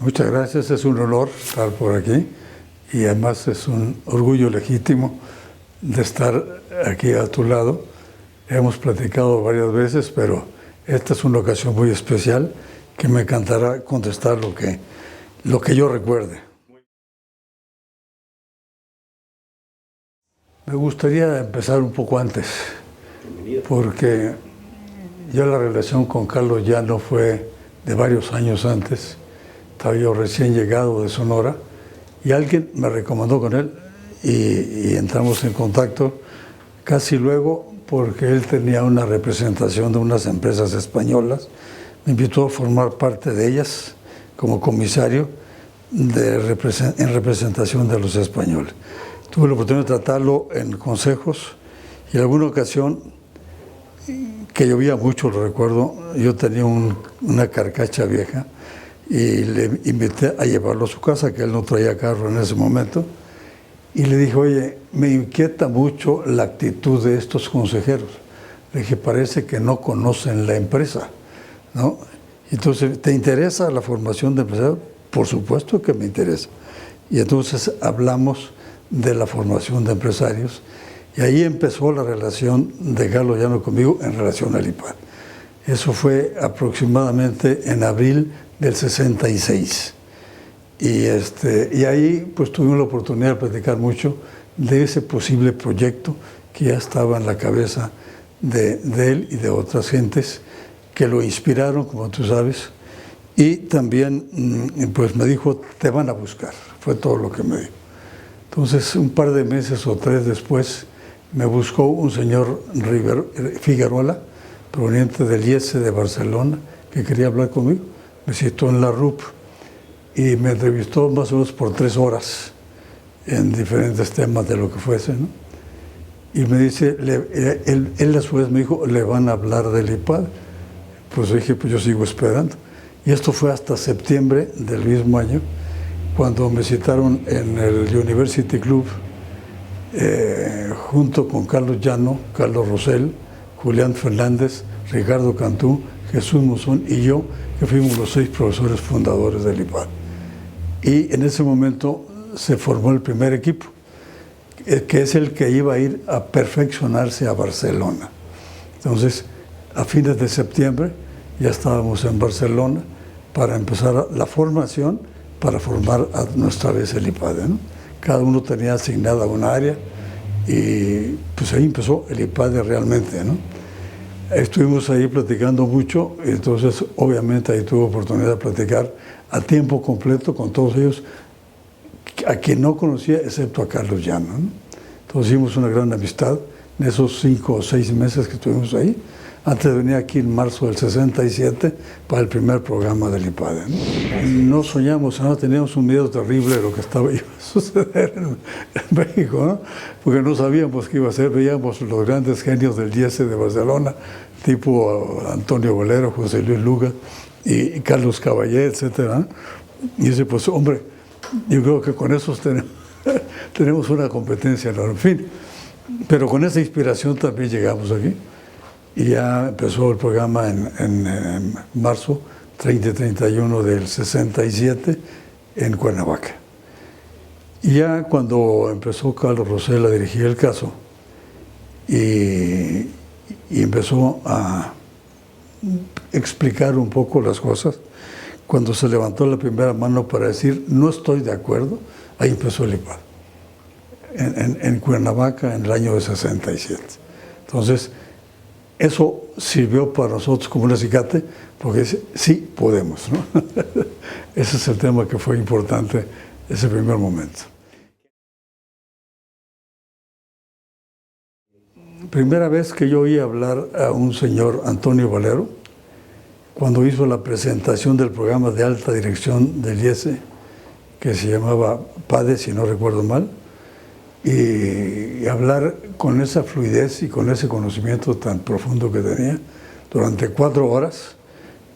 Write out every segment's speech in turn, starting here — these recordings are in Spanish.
Muchas gracias, es un honor estar por aquí y además es un orgullo legítimo de estar aquí a tu lado. Hemos platicado varias veces, pero esta es una ocasión muy especial que me encantará contestar lo que yo recuerde. Me gustaría empezar un poco antes, porque ya la relación con Carlos Llano fue de varios años antes. Estaba yo recién llegado de Sonora y alguien me recomendó con él y entramos en contacto casi luego porque él tenía una representación de unas empresas españolas. Me invitó a formar parte de ellas como comisario en representación de los españoles. Tuve la oportunidad de tratarlo en consejos y en alguna ocasión que llovía mucho, lo recuerdo, yo tenía una carcacha vieja y le invité a llevarlo a su casa, que él no traía carro en ese momento, y le dije, oye, me inquieta mucho la actitud de estos consejeros. Le dije, parece que no conocen la empresa, ¿no? Entonces, ¿te interesa la formación de empresarios? Por supuesto que me interesa. Y entonces hablamos de la formación de empresarios, y ahí empezó la relación de Carlos Llano conmigo en relación al IPAD. Eso fue aproximadamente en abril del 66. Y ahí pues tuvimos la oportunidad de platicar mucho de ese posible proyecto que ya estaba en la cabeza de él y de otras gentes que lo inspiraron, como tú sabes. Y también pues me dijo, te van a buscar. Fue todo lo que me dijo. Entonces, un par de meses o 3 después, me buscó un señor Figuerola, proveniente del IESE de Barcelona, que quería hablar conmigo. Me citó en la RUP y me entrevistó más o menos por 3 horas en diferentes temas de lo que fuese, ¿no? Y me dice, él a su vez me dijo, le van a hablar del IPAD. Pues dije, pues yo sigo esperando. Y esto fue hasta septiembre del mismo año, cuando me citaron en el University Club, junto con Carlos Llano, Carlos Rosell, Julián Fernández, Ricardo Cantú, Jesús Monzón y yo, que fuimos los 6 profesores fundadores del IPAD. Y en ese momento se formó el primer equipo, que es el que iba a ir a perfeccionarse a Barcelona. Entonces, a fines de septiembre ya estábamos en Barcelona para empezar la formación, para formar a nuestra vez el IPADE, ¿no? Cada uno tenía asignada una área y pues ahí empezó el IPADE realmente, ¿no? Estuvimos ahí platicando mucho, entonces obviamente ahí tuve oportunidad de platicar a tiempo completo con todos ellos, a quien no conocía excepto a Carlos Llano, ¿no? Entonces hicimos una gran amistad en esos 5 o 6 meses que estuvimos ahí, antes de venir aquí en marzo del 67 para el primer programa del IPADE, ¿no? No soñamos, no teníamos un miedo terrible de lo que estaba iba a suceder en México, ¿no? Porque no sabíamos qué iba a ser, veíamos los grandes genios del IESE de Barcelona, tipo Antonio Valero, José Luis Luga y Carlos Caballé, etcétera, ¿no? Y dice, pues hombre, yo creo que con esos tenemos una competencia enorme, en fin, pero con esa inspiración también llegamos aquí. Y ya empezó el programa en marzo 30 y 31 del 67 en Cuernavaca. Y ya cuando empezó Carlos Rosell a dirigir el caso y empezó a explicar un poco las cosas, cuando se levantó la primera mano para decir no estoy de acuerdo, ahí empezó el IPAD en Cuernavaca en el año de 67. Entonces, eso sirvió para nosotros como un acicate, porque sí podemos, ¿no? Ese es el tema que fue importante ese primer momento. Primera vez que yo oí hablar a un señor Antonio Valero, cuando hizo la presentación del programa de alta dirección del IESE, que se llamaba PADE, si no recuerdo mal, y hablar con esa fluidez y con ese conocimiento tan profundo que tenía durante 4 horas,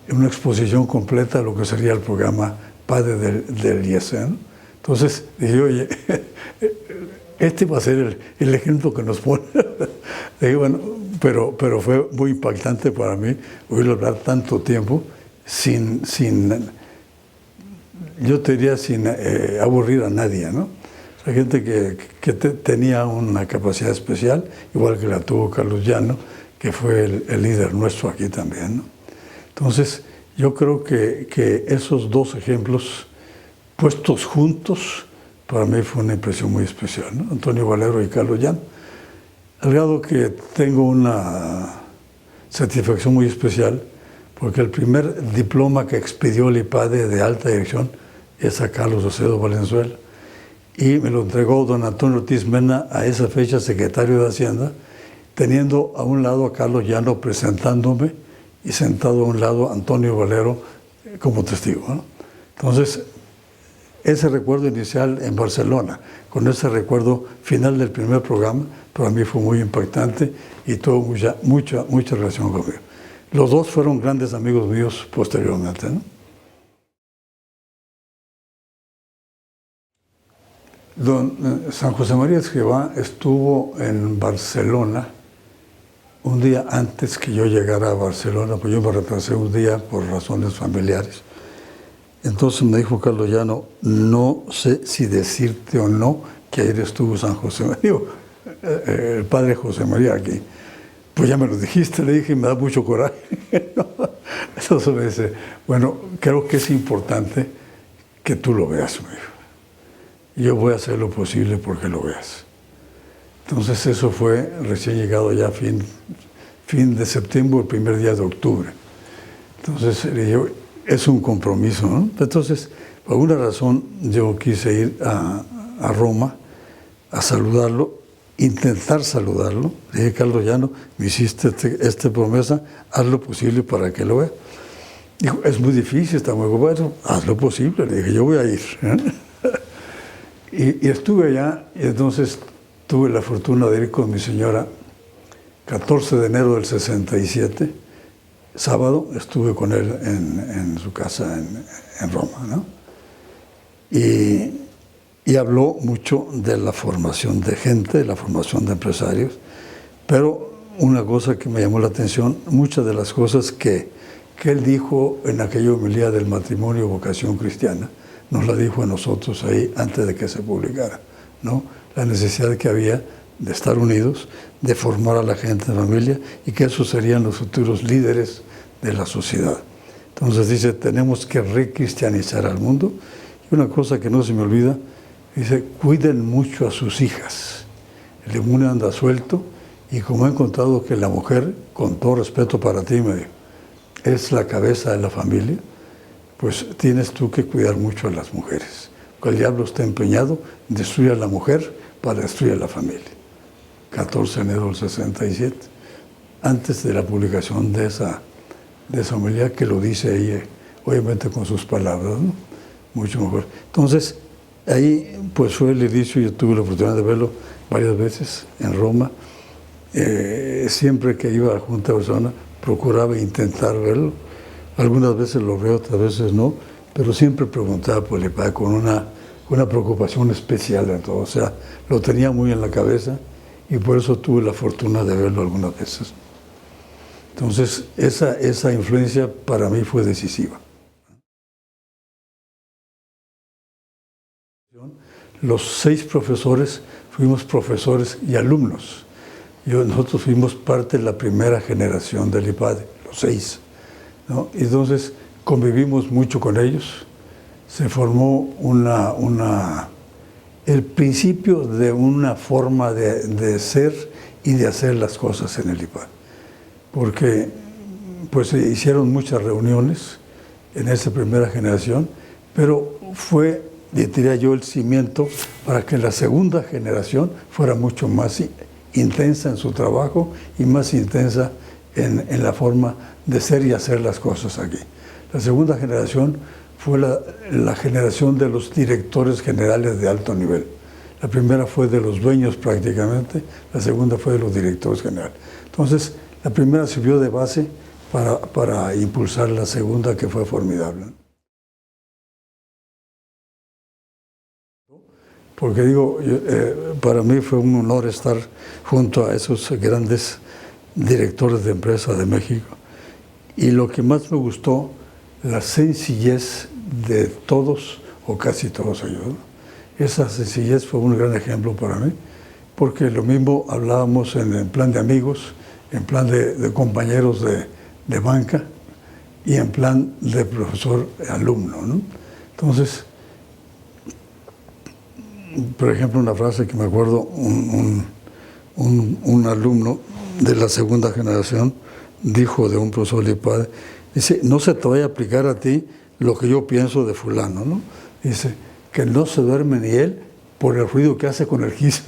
en una exposición completa de lo que sería el programa PADE del IESE, ¿no? Entonces dije, oye, este va a ser el ejemplo que nos pone. Dije, bueno, pero fue muy impactante para mí oírlo hablar tanto tiempo sin yo te diría sin aburrir a nadie, ¿no? La gente que tenía una capacidad especial, igual que la tuvo Carlos Llano, que fue el líder nuestro aquí también, ¿no? Entonces, yo creo que esos dos ejemplos puestos juntos, para mí fue una impresión muy especial, ¿no? Antonio Valero y Carlos Llano. Al grado que tengo una satisfacción muy especial, porque el primer diploma que expidió el IPADE de alta dirección es a Carlos Ocedo Valenzuela, y me lo entregó don Antonio Ortiz Mena, a esa fecha secretario de Hacienda, teniendo a un lado a Carlos Llano presentándome y sentado a un lado a Antonio Valero como testigo, ¿no? Entonces, ese recuerdo inicial en Barcelona, con ese recuerdo final del primer programa, para mí fue muy impactante y tuvo mucha relación conmigo. Los dos fueron grandes amigos míos posteriormente, ¿no? Don San José María Escrivá estuvo en Barcelona un día antes que yo llegara a Barcelona, pues yo me retrasé un día por razones familiares. Entonces me dijo Carlos Llano, no sé si decirte o no que ayer estuvo San José María, el padre José María aquí. Pues ya me lo dijiste, le dije, y me da mucho coraje. Entonces me dice, bueno, creo que es importante que tú lo veas, me dijo. Yo voy a hacer lo posible porque lo veas. Entonces eso fue recién llegado ya fin de septiembre, el primer día de octubre. Entonces le dije, es un compromiso, ¿no? Entonces, por alguna razón, yo quise ir a Roma a saludarlo, intentar saludarlo. Le dije, Carlos Llano, me hiciste esta promesa, haz lo posible para que lo vea. Dijo, es muy difícil, está muy ocupado. Haz lo posible. Le dije, yo voy a ir, ¿eh? Y estuve allá, y entonces tuve la fortuna de ir con mi señora, 14 de enero del 67, sábado, estuve con él en su casa en Roma, ¿no? Y habló mucho de la formación de gente, de la formación de empresarios, pero una cosa que me llamó la atención, muchas de las cosas que él dijo en aquella homilía del matrimonio y vocación cristiana, nos la dijo a nosotros ahí antes de que se publicara, ¿no? La necesidad que había de estar unidos, de formar a la gente en familia y que esos serían los futuros líderes de la sociedad. Entonces dice, tenemos que recristianizar al mundo. Y una cosa que no se me olvida, dice, cuiden mucho a sus hijas. El demonio anda suelto y como he encontrado que la mujer, con todo respeto para ti, me dijo, es la cabeza de la familia, pues tienes tú que cuidar mucho a las mujeres. Porque el diablo está empeñado en destruir a la mujer para destruir a la familia. 14 de enero del 67, antes de la publicación de esa homilía, que lo dice ella, obviamente con sus palabras, ¿no? Mucho mejor. Entonces, ahí pues fue el inicio, yo tuve la oportunidad de verlo varias veces en Roma. Siempre que iba a la Junta de Barcelona, procuraba intentar verlo. Algunas veces lo veo, otras veces no, pero siempre preguntaba por el IPADE con una preocupación especial en todo. O sea, lo tenía muy en la cabeza y por eso tuve la fortuna de verlo algunas veces. Entonces, esa influencia para mí fue decisiva. Los 6 profesores fuimos profesores y alumnos. Nosotros fuimos parte de la primera generación del IPADE, los 6, ¿no? Y entonces convivimos mucho con ellos. Se formó el principio de una forma de ser y de hacer las cosas en el IPADE. Porque pues se hicieron muchas reuniones en esa primera generación, pero fue, diría yo, el cimiento para que la segunda generación fuera mucho más intensa en su trabajo y más intensa en la forma de ser y hacer las cosas aquí. La segunda generación fue la generación de los directores generales de alto nivel. La primera fue de los dueños prácticamente, la segunda fue de los directores generales. Entonces, la primera sirvió de base para impulsar la segunda, que fue formidable. Porque digo, para mí fue un honor estar junto a esos grandes directores de empresas de México. Y lo que más me gustó, la sencillez de todos, o casi todos ellos, ¿no? Esa sencillez fue un gran ejemplo para mí, porque lo mismo hablábamos en plan de amigos, en plan de compañeros de banca y en plan de profesor-alumno, ¿no? Entonces, por ejemplo, una frase que me acuerdo, un alumno de la segunda generación dijo de un profesor de IPADE, dice, no se te vaya a aplicar a ti lo que yo pienso de fulano, ¿no? Dice, que no se duerme ni él por el ruido que hace con el gis.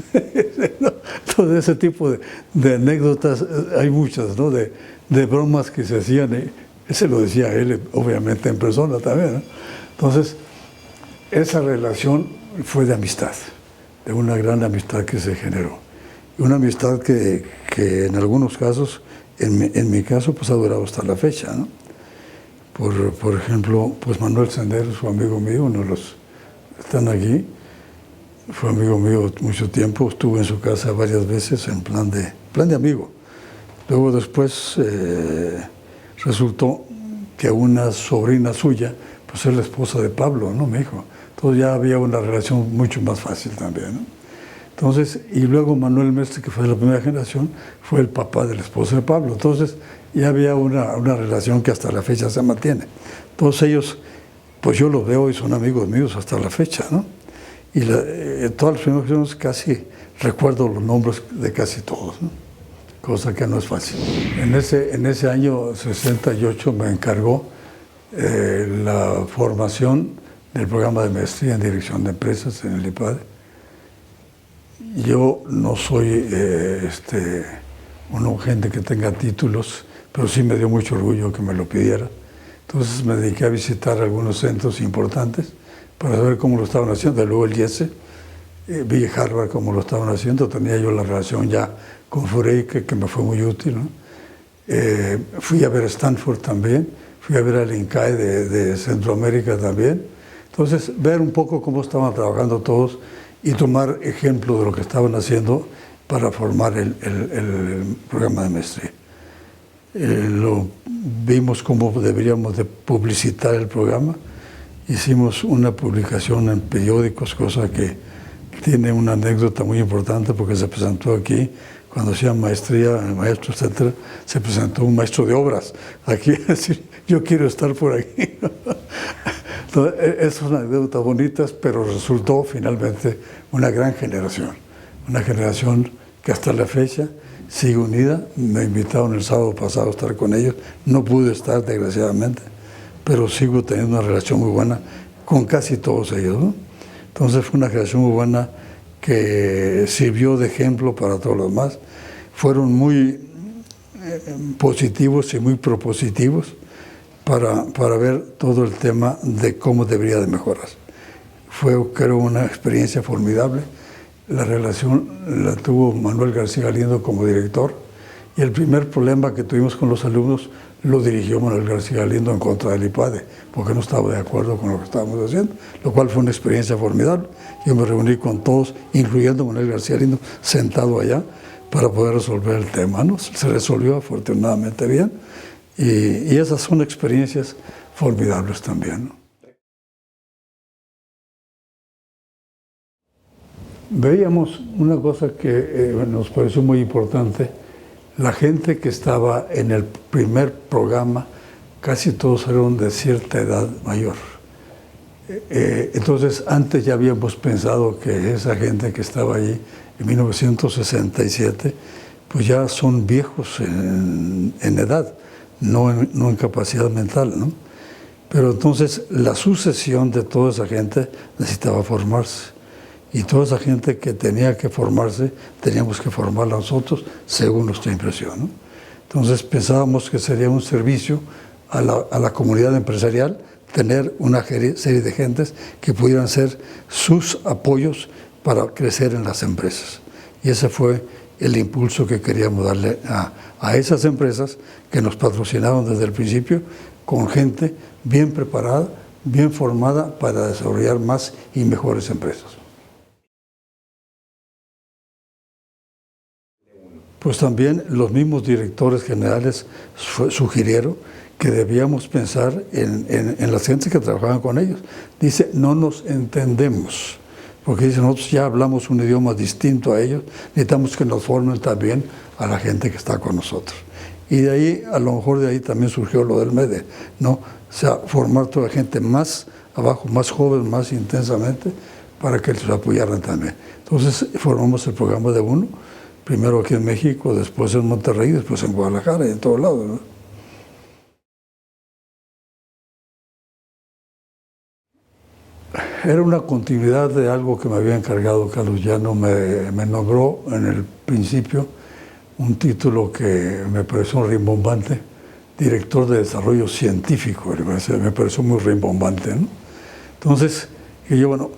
Todo ese tipo de anécdotas, hay muchas, ¿no? De bromas que se hacían, ese lo decía él, obviamente en persona también, ¿no? Entonces, esa relación fue de amistad, de una gran amistad que se generó. Y una amistad que en algunos casos, en mi caso, pues ha durado hasta la fecha, ¿no? Por ejemplo, pues Manuel Senderos fue amigo mío, uno de los que están aquí, fue amigo mío mucho tiempo, estuve en su casa varias veces en plan de amigo. Luego después resultó que una sobrina suya, pues es la esposa de Pablo, ¿no? Mi hijo. Entonces ya había una relación mucho más fácil también, ¿no? Entonces, y luego Manuel Mestre, que fue de la primera generación, fue el papá de la esposa de Pablo. Entonces ya había una relación que hasta la fecha se mantiene. Todos ellos, pues yo los veo y son amigos míos hasta la fecha, ¿no? Y todas las primeras generaciones casi recuerdo los nombres de casi todos, ¿no? Cosa que no es fácil. En ese año 68 me encargó la formación del programa de maestría en dirección de empresas en el IPADE. Yo no soy una gente que tenga títulos, pero sí me dio mucho orgullo que me lo pidiera. Entonces me dediqué a visitar algunos centros importantes para saber cómo lo estaban haciendo. Luego el IESE, vi Harvard cómo lo estaban haciendo, tenía yo la relación ya con Furey, que me fue muy útil, ¿no? Fui a ver Stanford también, fui a ver al INCAE de Centroamérica también. Entonces, ver un poco cómo estaban trabajando todos y tomar ejemplo de lo que estaban haciendo para formar el programa de maestría. Lo vimos cómo deberíamos de publicitar el programa. Hicimos una publicación en periódicos, cosa que tiene una anécdota muy importante porque se presentó aquí, cuando hacía maestría, maestro, etcétera, se presentó un maestro de obras aquí, es decir, yo quiero estar por aquí. Entonces, esas son anécdotas bonitas, pero resultó finalmente una gran generación, una generación que hasta la fecha sigue unida. Me invitaron el sábado pasado a estar con ellos, no pude estar desgraciadamente, pero sigo teniendo una relación muy buena con casi todos ellos, ¿no? Entonces fue una generación muy buena que sirvió de ejemplo para todos los demás. Fueron muy positivos y muy propositivos para ver todo el tema de cómo debería de mejorar. Fue, creo, una experiencia formidable. La relación la tuvo Manuel García Galindo como director, y el primer problema que tuvimos con los alumnos lo dirigió Manuel García Galindo en contra del IPADE, porque no estaba de acuerdo con lo que estábamos haciendo, lo cual fue una experiencia formidable. Yo me reuní con todos, incluyendo Manuel García Galindo, sentado allá, para poder resolver el tema, ¿no? Se resolvió afortunadamente bien, y esas son experiencias formidables también, ¿no? Veíamos una cosa que nos pareció muy importante. La gente que estaba en el primer programa, casi todos eran de cierta edad mayor. Entonces, antes ya habíamos pensado que esa gente que estaba allí en 1967, pues ya son viejos en edad, no en capacidad mental, ¿no? Pero entonces la sucesión de toda esa gente necesitaba formarse. Y toda esa gente que tenía que formarse, teníamos que formarla nosotros, según nuestra impresión, ¿no? Entonces pensábamos que sería un servicio a la comunidad empresarial tener una serie de gentes que pudieran ser sus apoyos para crecer en las empresas. Y ese fue el impulso que queríamos darle a esas empresas que nos patrocinaron desde el principio, con gente bien preparada, bien formada para desarrollar más y mejores empresas. Pues también los mismos directores generales sugirieron que debíamos pensar en las gentes que trabajaban con ellos. Dice, no nos entendemos, porque dice, nosotros ya hablamos un idioma distinto a ellos, necesitamos que nos formen también a la gente que está con nosotros. Y de ahí, a lo mejor de ahí también surgió lo del MEDE, ¿no? O sea, formar toda la gente más abajo, más joven, más intensamente, para que les apoyaran también. Entonces formamos el programa de UNO, primero aquí en México, después en Monterrey, después en Guadalajara y en todos lados, ¿no? Era una continuidad de algo que me había encargado Carlos Llano. Me nombró en el principio un título que me pareció rimbombante, director de desarrollo científico, me pareció muy rimbombante, ¿no? Entonces, yo, bueno,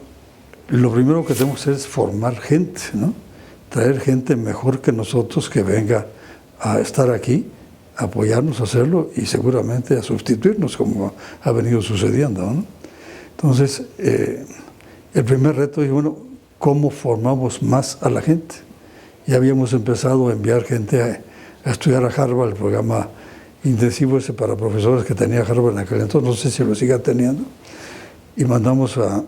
lo primero que tenemos que hacer es formar gente, ¿no? Traer gente mejor que nosotros que venga a estar aquí, a apoyarnos a hacerlo y seguramente a sustituirnos, como ha venido sucediendo, ¿no? Entonces, el primer reto es, bueno, ¿cómo formamos más a la gente? Ya habíamos empezado a enviar gente a estudiar a Harvard, el programa intensivo ese para profesores que tenía Harvard en aquel entonces, no sé si lo siga teniendo, y mandamos a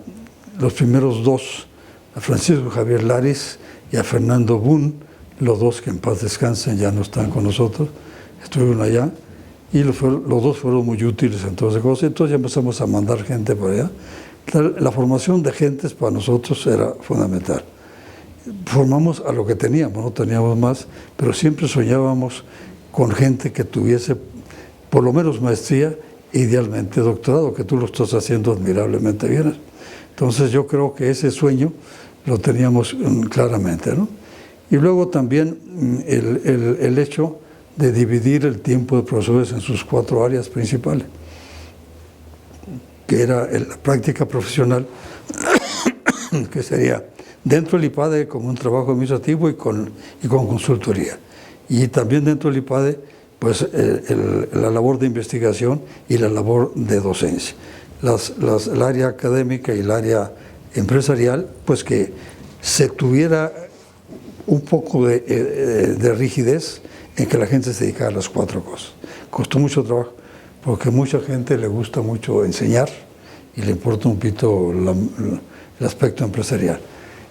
los primeros dos, a Francisco Javier Laris y a Fernando Boone, los dos que en paz descansen, ya no están con nosotros, estuvieron allá, y los dos fueron muy útiles en todas esas cosas. Entonces ya empezamos a mandar gente por allá. La formación de gentes para nosotros era fundamental. Formamos a lo que teníamos, no teníamos más, pero siempre soñábamos con gente que tuviese por lo menos maestría, idealmente doctorado, que tú lo estás haciendo admirablemente bien. Entonces yo creo que ese sueño lo teníamos claramente, ¿no? Y luego también el hecho de dividir el tiempo de profesores en sus 4 áreas principales, que era la práctica profesional, que sería dentro del IPADE como un trabajo administrativo y con consultoría. Y también dentro del IPADE, pues la labor de investigación y la labor de docencia. El área académica y el área empresarial, pues que se tuviera un poco de rigidez en que la gente se dedicara a las 4 cosas. Costó mucho trabajo, porque mucha gente le gusta mucho enseñar y le importa un pito el aspecto empresarial.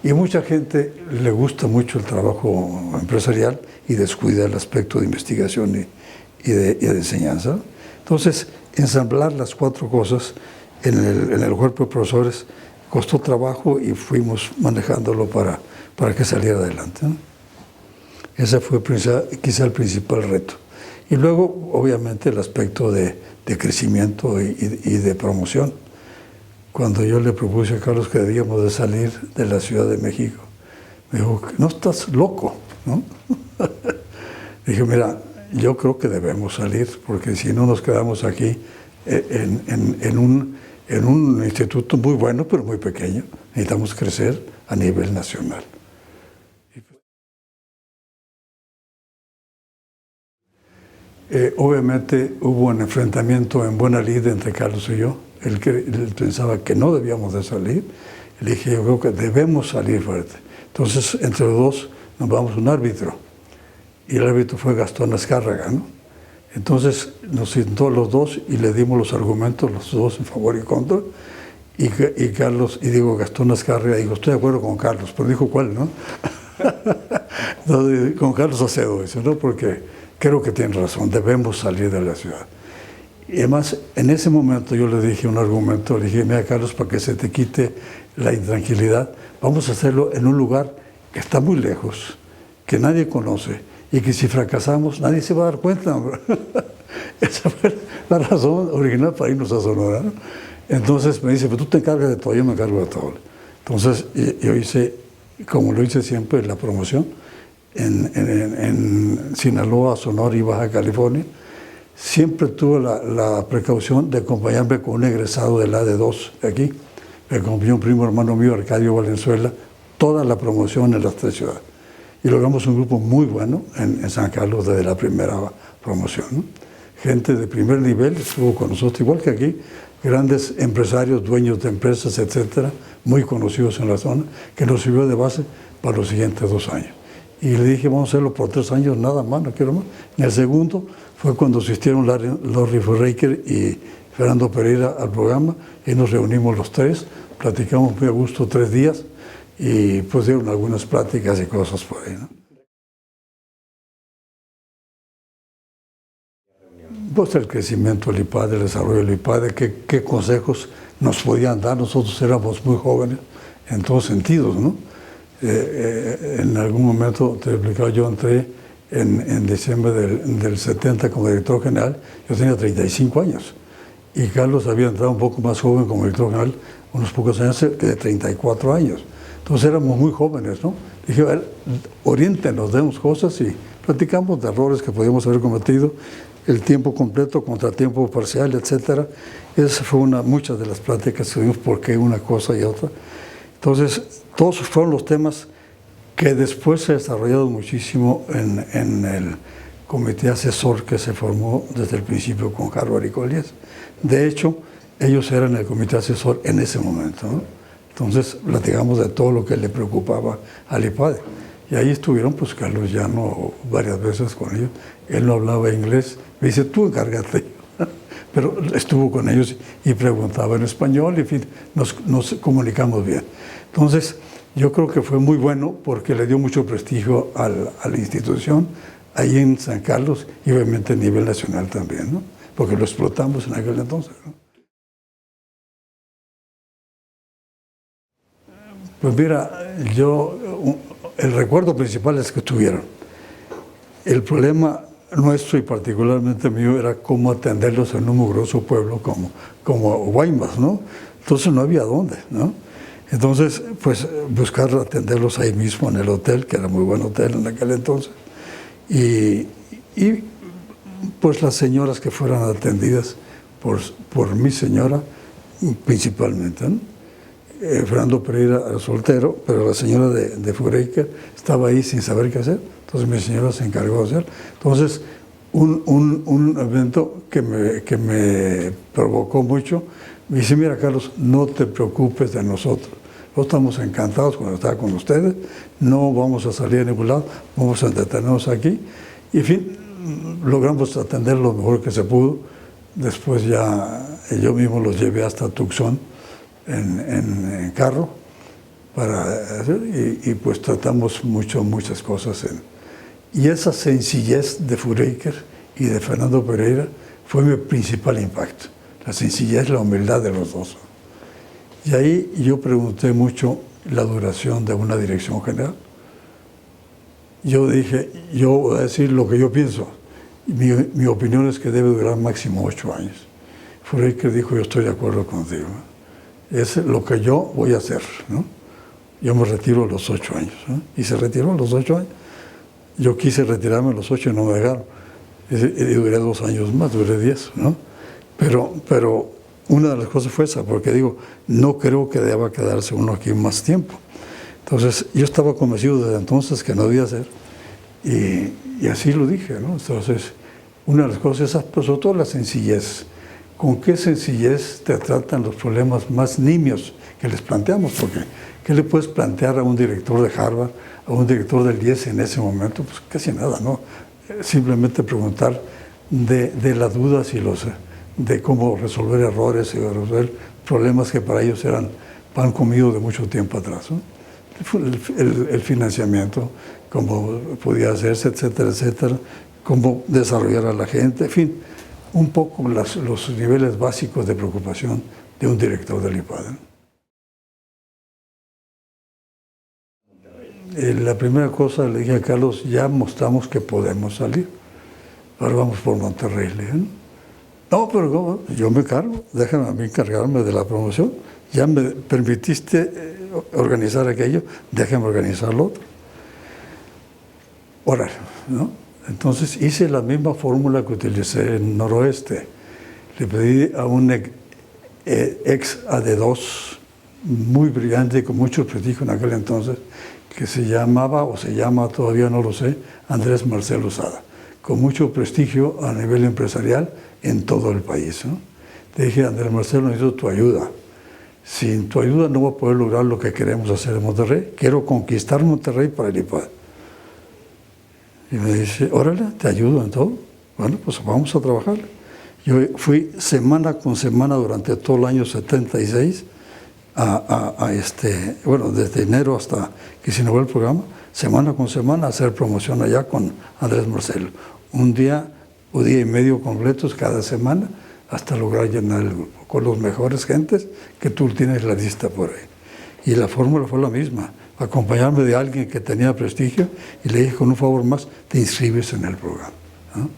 Y mucha gente le gusta mucho el trabajo empresarial y descuida el aspecto de investigación y de enseñanza. Entonces, ensamblar las 4 cosas en el cuerpo de profesores costó trabajo y fuimos manejándolo para que saliera adelante, ¿no? Ese fue quizá el principal reto. Y luego, obviamente, el aspecto de crecimiento y de promoción. Cuando yo le propuse a Carlos que debíamos de salir de la Ciudad de México, me dijo, no estás loco, ¿no? Dije, mira, yo creo que debemos salir, porque si no nos quedamos aquí en un instituto muy bueno, pero muy pequeño. Necesitamos crecer a nivel nacional. Obviamente hubo un enfrentamiento en buena lid entre Carlos y yo. Él pensaba que no debíamos de salir. Le dije, yo creo que debemos salir fuerte. Entonces, entre los dos nos vamos a un árbitro. Y el árbitro fue Gastón Azcárraga, ¿no? Entonces nos sentó los dos y le dimos los argumentos, los dos en favor y contra. Y Gastón Azcárraga dijo, estoy de acuerdo con Carlos, pero dijo cuál, ¿no? Entonces, con Carlos Acedo, dice, ¿no? Porque creo que tiene razón, debemos salir de la ciudad. Y además, en ese momento yo le dije un argumento, le dije, mira Carlos, para que se te quite la intranquilidad, vamos a hacerlo en un lugar que está muy lejos, que nadie conoce, y que si fracasamos nadie se va a dar cuenta. Esa fue la razón original para irnos a Sonora, ¿no? Entonces me dice, pero tú te encargas de todo, yo me encargo de todo. Entonces yo hice, como lo hice siempre, la promoción en Sinaloa, Sonora y Baja California. Siempre tuve la precaución de acompañarme con un egresado del AD2 de aquí. Me acompañó un primo hermano mío, Arcadio Valenzuela, toda la promoción en las 3 ciudades. Y logramos un grupo muy bueno en San Carlos desde la primera promoción, ¿no? Gente de primer nivel estuvo con nosotros, igual que aquí, grandes empresarios, dueños de empresas, etcétera, muy conocidos en la zona, que nos sirvió de base para los siguientes 2 años. Y le dije, vamos a hacerlo por 3 años, nada más, no quiero más. En el segundo fue cuando asistieron Larry Foraker y Fernando Pereira al programa, y nos reunimos los tres, platicamos muy a gusto 3 días, y pues dieron algunas pláticas y cosas por ahí, ¿no? Pues el crecimiento del IPADE, el desarrollo del IPADE, qué consejos nos podían dar. Nosotros éramos muy jóvenes en todos sentidos, ¿no? En algún momento, te he explicado, yo entré en diciembre del 70 como director general, yo tenía 35 años. Y Carlos había entrado un poco más joven como director general, unos pocos años, de 34 años. Entonces éramos muy jóvenes, ¿no? Dije, a ver, oriéntenos, demos cosas y platicamos de errores que podíamos haber cometido, el tiempo completo contra tiempo parcial, etcétera. Esa fue muchas de las pláticas que tuvimos, por qué una cosa y otra. Entonces, todos fueron los temas que después se desarrollaron muchísimo en el comité asesor que se formó desde el principio con Harvard y Colliers. De hecho, ellos eran el comité asesor en ese momento, ¿no? Entonces, platicamos de todo lo que le preocupaba al IPADE. Y ahí estuvieron, pues, Carlos Llano varias veces con ellos. Él no hablaba inglés. Me dice, tú encárgate. Pero estuvo con ellos y preguntaba en español, y en fin, nos comunicamos bien. Entonces, yo creo que fue muy bueno porque le dio mucho prestigio a la institución, ahí en San Carlos, y obviamente a nivel nacional también, ¿no? Porque lo explotamos en aquel entonces, ¿no? Pues mira, el recuerdo principal es que estuvieron. El problema nuestro y particularmente mío era cómo atenderlos en un mugroso pueblo como Guaymas, ¿no? Entonces no había dónde, ¿no? Entonces, pues buscar atenderlos ahí mismo en el hotel, que era muy buen hotel en aquel entonces, y pues las señoras que fueran atendidas por mi señora principalmente, ¿no? Fernando Pereira era soltero, pero la señora de Foraker estaba ahí sin saber qué hacer, entonces mi señora se encargó de hacer. Entonces, un evento que me provocó mucho, me dice, mira Carlos, no te preocupes de nosotros estamos encantados cuando estar con ustedes, no vamos a salir a ningún lado, vamos a entretenernos aquí, y en fin, logramos atender lo mejor que se pudo. Después ya yo mismo los llevé hasta Tucson, en carro, para hacer, y pues tratamos muchas cosas. Y esa sencillez de Foraker y de Fernando Pereira fue mi principal impacto. La sencillez, la humildad de los dos. Y ahí yo pregunté mucho la duración de una dirección general. Yo dije, yo voy a decir lo que yo pienso. Mi opinión es que debe durar máximo 8 años. Foraker dijo, yo estoy de acuerdo contigo. Es lo que yo voy a hacer, ¿no? Yo me retiro a los 8 años, ¿no? Y se retiró a los 8 años. Yo quise retirarme a los 8 y no me dejaron. Y duré 2 años más, duré 10, ¿no? Pero una de las cosas fue esa, porque digo, no creo que deba quedarse uno aquí más tiempo. Entonces, yo estaba convencido desde entonces que no debía ser, y así lo dije, ¿no? Entonces, una de las cosas es, pero sobre todo la sencillez. ¿Con qué sencillez te tratan los problemas más nimios que les planteamos? Porque, ¿qué le puedes plantear a un director de Harvard, a un director del IES en ese momento? Pues casi nada, ¿no? Simplemente preguntar de las dudas y de cómo resolver errores y resolver problemas que para ellos eran pan comido de mucho tiempo atrás, ¿no? El financiamiento, cómo podía hacerse, etcétera, etcétera, cómo desarrollar a la gente, en fin, un poco los niveles básicos de preocupación de un director del IPADE. La primera cosa le dije a Carlos, ya mostramos que podemos salir, ahora vamos por Monterrey. Le dije, no, pero ¿cómo? Yo me cargo, déjame a mí encargarme de la promoción, ya me permitiste organizar aquello, déjame organizar lo otro. Ahora, ¿no? Entonces hice la misma fórmula que utilicé en Noroeste. Le pedí a un ex AD2 muy brillante, con mucho prestigio en aquel entonces, que se llamaba, o se llama, todavía no lo sé, Andrés Marcelo Sada, con mucho prestigio a nivel empresarial en todo el país, ¿no? Le dije, Andrés Marcelo, necesito tu ayuda. Sin tu ayuda no voy a poder lograr lo que queremos hacer en Monterrey. Quiero conquistar Monterrey para el IPADE. Y me dice, órale, te ayudo en todo. Bueno, pues vamos a trabajar. Yo fui semana con semana durante todo el año 76 bueno, desde enero hasta que se inauguró el programa, semana con semana a hacer promoción allá con Andrés Marcelo. Un día o día y medio completos cada semana hasta lograr llenar el grupo con los mejores gentes que tú tienes la lista por ahí. Y la fórmula fue la misma, acompañarme de alguien que tenía prestigio y le dije, con un favor más, te inscribes en el programa, ¿no?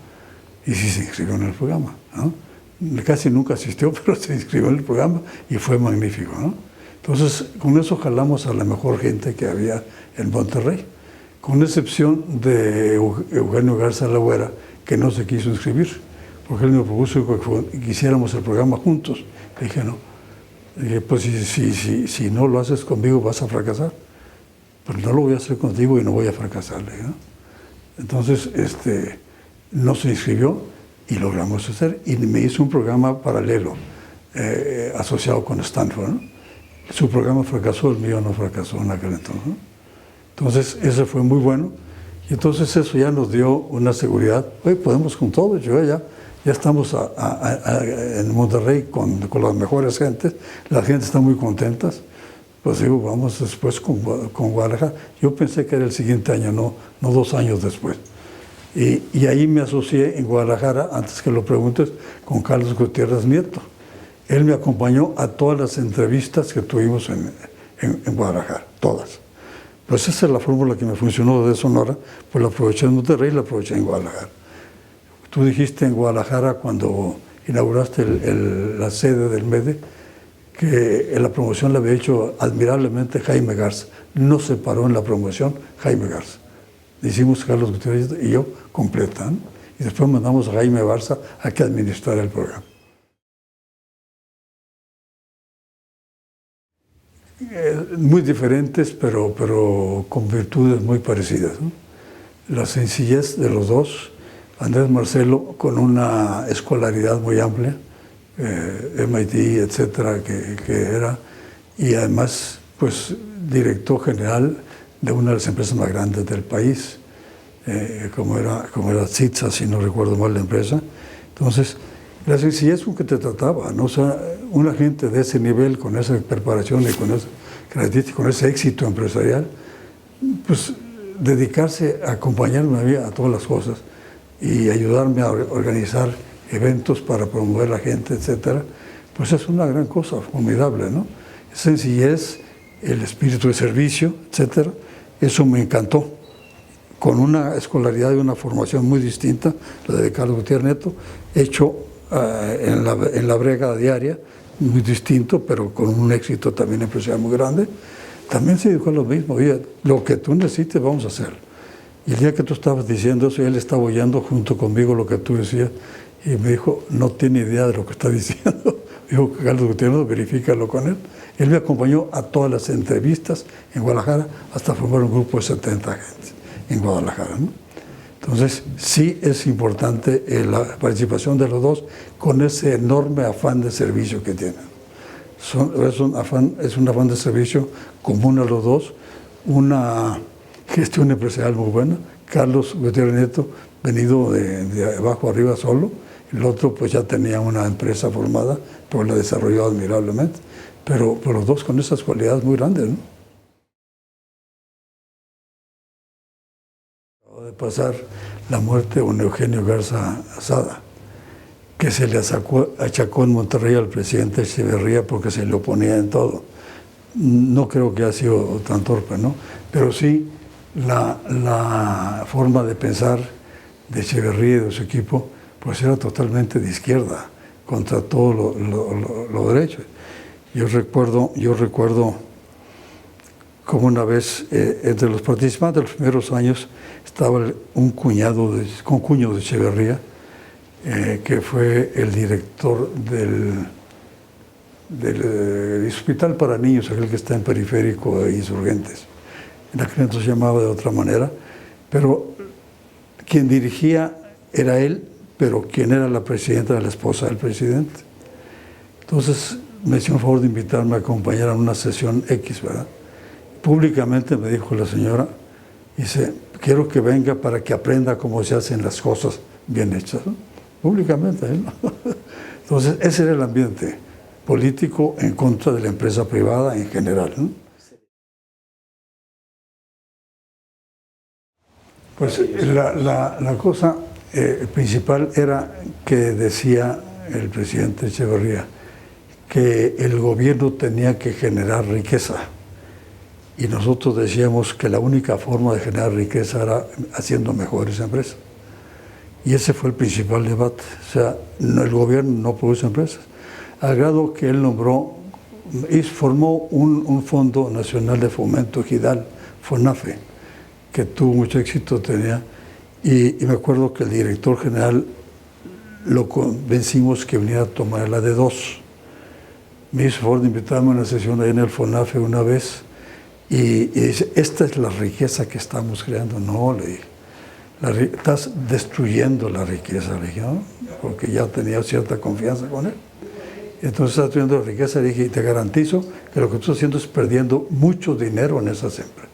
Y sí se inscribió en el programa, ¿no? Casi nunca asistió, pero se inscribió en el programa y fue magnífico, ¿no? Entonces, con eso jalamos a la mejor gente que había en Monterrey, con excepción de Eugenio Garza Lagüera, que no se quiso inscribir, porque él me propuso que hiciéramos el programa juntos. Le dije, no. Le dije, pues si no lo haces conmigo vas a fracasar. Pues no lo voy a hacer contigo y no voy a fracasar, ¿no? Entonces, no se inscribió y logramos hacer, y me hizo un programa paralelo, asociado con Stanford, ¿no? Su programa fracasó, el mío no fracasó en aquel entonces, ¿no? Entonces, ese fue muy bueno, y entonces eso ya nos dio una seguridad. Oye, podemos con todo, ya estamos en Monterrey con las mejores gentes, la gente está muy contentas. Pues digo, vamos después con Guadalajara. Yo pensé que era el siguiente año, no 2 años después. Y ahí me asocié en Guadalajara, antes que lo preguntes, con Carlos Gutiérrez Nieto. Él me acompañó a todas las entrevistas que tuvimos en Guadalajara, todas. Pues esa es la fórmula que me funcionó de Sonora, pues la aproveché en Monterrey y la aproveché en Guadalajara. Tú dijiste en Guadalajara, cuando inauguraste la sede del MEDE, que en la promoción la había hecho admirablemente Jaime Garza. No se paró en la promoción Jaime Garza. Hicimos Carlos Gutiérrez y yo completa, ¿no? Y después mandamos a Jaime Garza a que administrara el programa. Muy diferentes, pero con virtudes muy parecidas, ¿no? La sencillez de los dos, Andrés Marcelo con una escolaridad muy amplia, MIT, etcétera, que era, y además, pues, director general de una de las empresas más grandes del país, como era CITSA, si no recuerdo mal la empresa. Entonces, la sencillez con que te trataba, ¿no? O sea, una gente de ese nivel, con esa preparación y con ese característica, con ese éxito empresarial, pues dedicarse a acompañarme a todas las cosas y ayudarme a organizar eventos para promover a la gente, etcétera, pues es una gran cosa, formidable, ¿no? Sencillez, el espíritu de servicio, etcétera, eso me encantó. Con una escolaridad y una formación muy distinta, la de Carlos Gutiérrez Nieto, hecho en la brega diaria, muy distinto, pero con un éxito también empresarial muy grande. También se dijo lo mismo, oye, lo que tú necesites vamos a hacer. Y el día que tú estabas diciendo eso, él estaba oyendo junto conmigo lo que tú decías, y me dijo, no tiene idea de lo que está diciendo. Dijo, Carlos Gutiérrez, verifícalo con él. Él me acompañó a todas las entrevistas en Guadalajara, hasta formar un grupo de 70 gentes en Guadalajara, ¿no? Entonces, sí es importante la participación de los dos con ese enorme afán de servicio que tienen. Es un afán de servicio común a los dos, una gestión empresarial muy buena. Carlos Gutiérrez Nieto, venido de abajo arriba solo, el otro pues ya tenía una empresa formada, pero la desarrolló admirablemente, pero los dos con esas cualidades muy grandes, ¿no? Acaba de pasar la muerte de un Eugenio Garza Sada, que se le achacó en Monterrey al presidente Echeverría porque se le oponía en todo. No creo que haya sido tan torpe, ¿no? Pero sí la forma de pensar de Echeverría y de su equipo pues era totalmente de izquierda, contra todo lo derecho. Yo recuerdo como una vez, entre los participantes de los primeros años, estaba un cuño de Echeverría, que fue el director del Hospital para Niños, aquel que está en Periférico de Insurgentes. En aquel entonces se llamaba de otra manera, pero quien dirigía era él, pero quien era la presidenta era la esposa del presidente. Entonces me hizo un favor de invitarme a acompañar a una sesión X, ¿verdad? Públicamente me dijo la señora, dice, quiero que venga para que aprenda cómo se hacen las cosas bien hechas, ¿no? Públicamente, ¿no? Entonces, ese era el ambiente político en contra de la empresa privada en general, ¿no? Pues la cosa principal era que decía el presidente Echeverría que el gobierno tenía que generar riqueza. Y nosotros decíamos que la única forma de generar riqueza era haciendo mejores empresas. Y ese fue el principal debate. O sea, el gobierno no produce empresas. Al grado que él nombró y formó un Fondo Nacional de Fomento Ejidal, FONAFE, que tuvo mucho éxito, tenía. Y me acuerdo que el director general lo convencimos que viniera a tomar la de dos. Me hizo favor de invitarme a una sesión ahí en el FONAFE una vez y dice, esta es la riqueza que estamos creando. No, le dije, estás destruyendo la riqueza, le dije, ¿no? Porque ya tenía cierta confianza con él. Entonces estás destruyendo la riqueza, le dije, y te garantizo que lo que tú estás haciendo es perdiendo mucho dinero en esas empresas.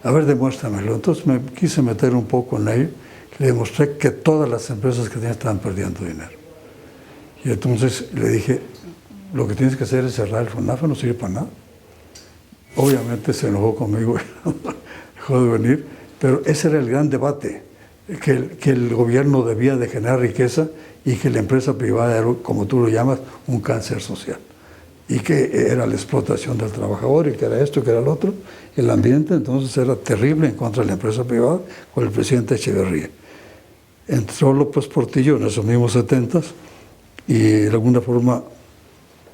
A ver, demuéstramelo. Entonces me quise meter un poco en ello, le demostré que todas las empresas que tenía estaban perdiendo dinero. Y entonces le dije, lo que tienes que hacer es cerrar el FONAFE, no sirve para nada. Obviamente se enojó conmigo, dejó de venir, pero ese era el gran debate, que el gobierno debía de generar riqueza y que la empresa privada era, como tú lo llamas, un cáncer social. Y que era la explotación del trabajador, y que era esto, que era lo otro. El ambiente entonces era terrible en contra de la empresa privada con el presidente Echeverría. Entró López Portillo en esos mismos 70s y de alguna forma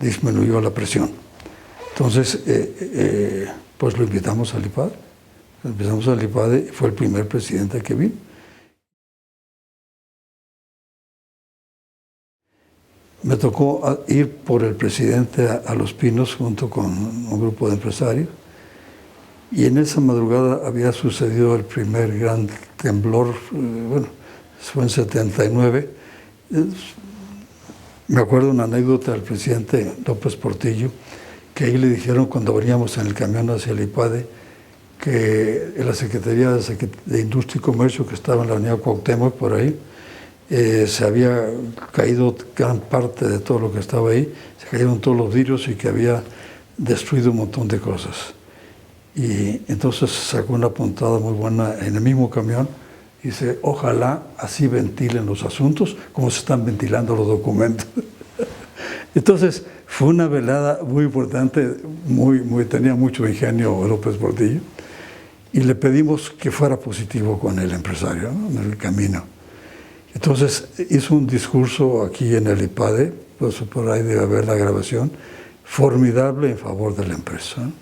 disminuyó la presión. Entonces, pues lo invitamos al IPADE. Empezamos al IPADE y fue el primer presidente que vino. Me tocó ir por el presidente a Los Pinos junto con un grupo de empresarios y en esa madrugada había sucedido el primer gran temblor, bueno, fue en 79. Me acuerdo una anécdota del presidente López Portillo, que ahí le dijeron cuando veníamos en el camión hacia el IPADE que en la Secretaría de Industria y Comercio, que estaba en la Avenida Cuauhtémoc, por ahí, se había caído gran parte de todo lo que estaba ahí, se cayeron todos los vidrios y que había destruido un montón de cosas. Y entonces sacó una puntada muy buena en el mismo camión y dice, ojalá así ventilen los asuntos como se están ventilando los documentos. Entonces fue una velada muy importante, tenía mucho ingenio López Portillo y le pedimos que fuera positivo con el empresario, ¿no? En el camino. Entonces hizo un discurso aquí en el IPADE, pues por ahí debe haber la grabación, formidable en favor de la empresa, ¿no?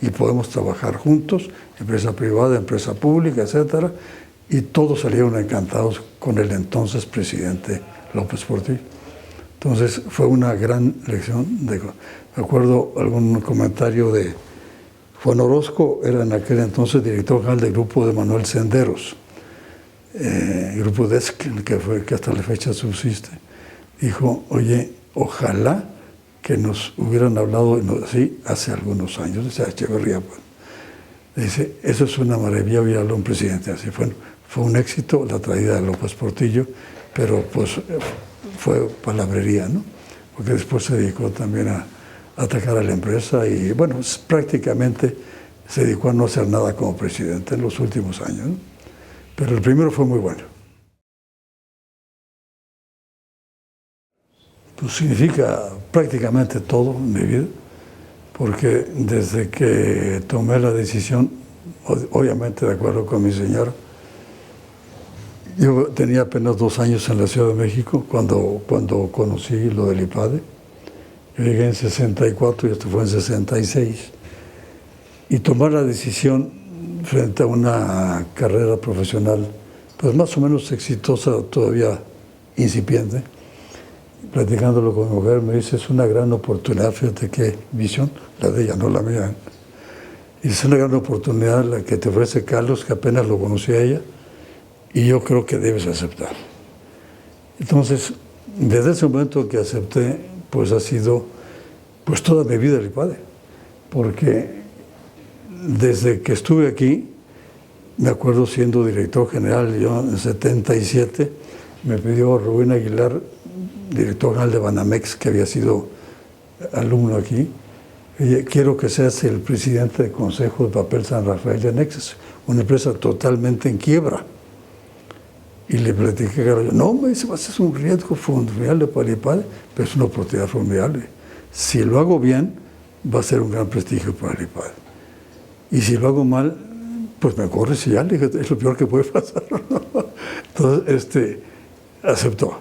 Y podemos trabajar juntos, empresa privada, empresa pública, etcétera, y todos salieron encantados con el entonces presidente López Portillo. Entonces fue una gran lección. Me acuerdo algún comentario de Juan Orozco, era en aquel entonces director general del grupo de Manuel Senderos, el grupo DESC, que hasta la fecha subsiste. Dijo, oye, ojalá que nos hubieran hablado así hace algunos años, o sea, Echeverría. Pues. Dice, eso es una maravilla, oír a un presidente así. Fue un éxito la traída de López Portillo, pero pues fue palabrería, ¿no? Porque después se dedicó también a atacar a la empresa y, bueno, prácticamente se dedicó a no hacer nada como presidente en los últimos años, ¿no? Pero el primero fue muy bueno. Pues significa prácticamente todo en mi vida, porque desde que tomé la decisión, obviamente de acuerdo con mi señora, yo tenía apenas 2 años en la Ciudad de México cuando conocí lo del IPADE. Yo llegué en 64 y esto fue en 66. Y tomar la decisión frente a una carrera profesional, pues más o menos exitosa, todavía incipiente, platicándolo con mi mujer, me dice, es una gran oportunidad, fíjate qué visión, la de ella, no la mía. Y es una gran oportunidad la que te ofrece Carlos, que apenas lo conocí a ella, y yo creo que debes aceptar. Entonces, desde ese momento que acepté, pues ha sido pues toda mi vida el IPADE, porque desde que estuve aquí, me acuerdo siendo director general, yo en 77, me pidió Rubén Aguilar, director general de Banamex, que había sido alumno aquí, quiero que seas el presidente del Consejo de Papel San Rafael de Nexus, una empresa totalmente en quiebra. Y le platiqué a Carlos, no, me dice, vas a ser un riesgo formidable para el IPADE, pero es una oportunidad formidable. Si lo hago bien, va a ser un gran prestigio para el IPADE. Y si lo hago mal, pues me corres y ya, le dije, es lo peor que puede pasar. Entonces, aceptó.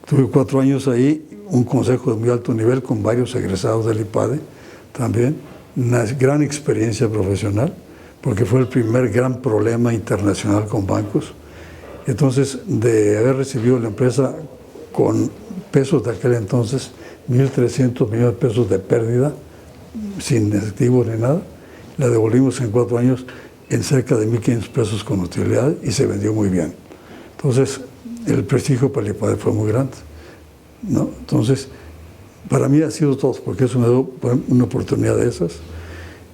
Tuve 4 años ahí, un consejo de muy alto nivel con varios egresados del IPADE también, una gran experiencia profesional, porque fue el primer gran problema internacional con bancos. Entonces, de haber recibido la empresa con pesos de aquel entonces, 1.300 millones de pesos de pérdida, sin efectivo ni nada, la devolvimos en 4 años en cerca de 1.500 pesos con utilidad y se vendió muy bien. Entonces, el prestigio para el IPADE fue muy grande, ¿no? Entonces, para mí ha sido todo, porque eso me dio una oportunidad de esas.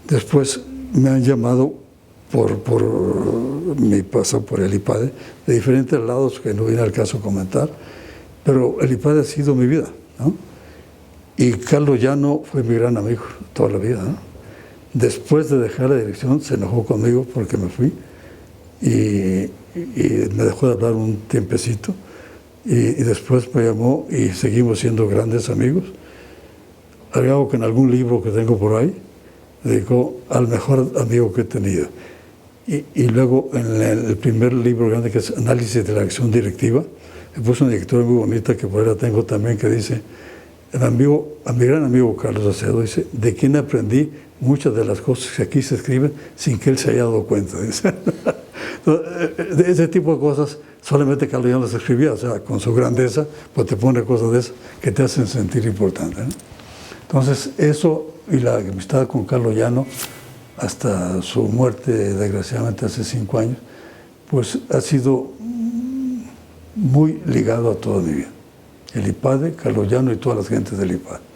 Después me han llamado por mi paso por el IPADE, de diferentes lados que no viene al caso comentar, pero el IPADE ha sido mi vida, ¿no? Y Carlos Llano fue mi gran amigo toda la vida, ¿no? Después de dejar la dirección se enojó conmigo porque me fui y me dejó de hablar un tiempecito y después me llamó y seguimos siendo grandes amigos. Algo que en algún libro que tengo por ahí dedicó al mejor amigo que he tenido. Y luego en el primer libro grande, que es Análisis de la Acción Directiva, me puso una directora muy bonita que por ahí la tengo también, que dice, a mi gran amigo Carlos Acedo, dice, de quien aprendí muchas de las cosas que aquí se escriben sin que él se haya dado cuenta. Dice. Entonces, de ese tipo de cosas solamente Carlos ya las escribía, o sea, con su grandeza, pues te pone cosas de esas que te hacen sentir importante, ¿no? Entonces, eso y la amistad con Carlos Llano, hasta su muerte, desgraciadamente, hace 5 años, pues ha sido muy ligado a toda mi vida. El IPADE, Carlos Llano y todas las gentes del IPADE.